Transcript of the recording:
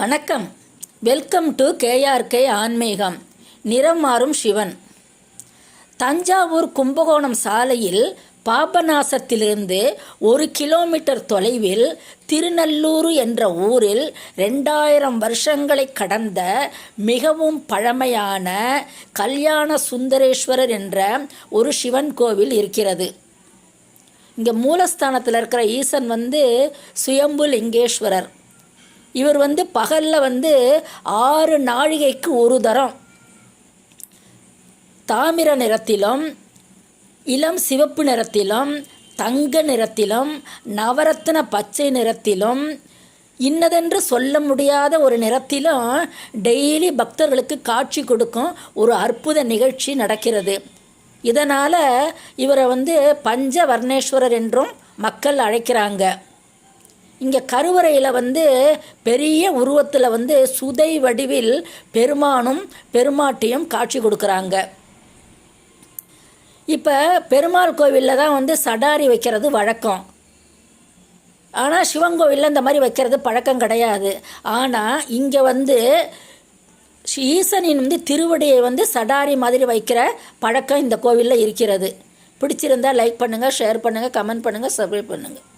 வணக்கம். Welcome to KRK ஆன்மீகம். நிறம் மாறும் சிவன். தஞ்சாவூர் கும்பகோணம் சாலையில் பாபநாசத்திலிருந்து 1 கிலோமீட்டர் தொலைவில் திருநல்லூர் என்ற ஊரில் 2000 வருஷங்களை கடந்த மிகவும் பழமையான கல்யாண சுந்தரேஸ்வரர் என்ற ஒரு சிவன் கோவில் இருக்கிறது. இங்கே மூலஸ்தானத்தில் இருக்கிற ஈசன் சுயம்பு லிங்கேஸ்வரர். இவர் பகலில் 6 நாழிகைக்கு ஒரு தரம் தாமிர நிறத்திலும் இளம் சிவப்பு நிறத்திலும் தங்க நிறத்திலும் நவரத்தின பச்சை நிறத்திலும் இன்னதென்று சொல்ல முடியாத ஒரு நிறத்திலும் டெய்லி பக்தர்களுக்கு காட்சி கொடுக்கும் ஒரு அற்புத நிகழ்ச்சி நடக்கிறது. இதனால் இவரை பஞ்சவர்ணேஸ்வரர் என்றும் மக்கள் அழைக்கிறாங்க. இங்கே கருவறையில் பெரிய உருவத்தில் சுதை வடிவில் பெருமானும் பெருமாட்டியும் காட்சி கொடுக்குறாங்க. இப்போ பெருமாள் கோவிலில் தான் சடாரி வைக்கிறது வழக்கம். ஆனால் சிவன் கோவிலில் இந்த மாதிரி வைக்கிறது பழக்கம் கிடையாது. ஆனால் இங்கே ஈசனின் திருவடியை சடாரி மாதிரி வைக்கிற பழக்கம் இந்த கோவிலில் இருக்கிறது. பிடிச்சிருந்தால் லைக் பண்ணுங்கள், ஷேர் பண்ணுங்கள், கமெண்ட் பண்ணுங்கள், சப்ஸ்கிரைப் பண்ணுங்கள்.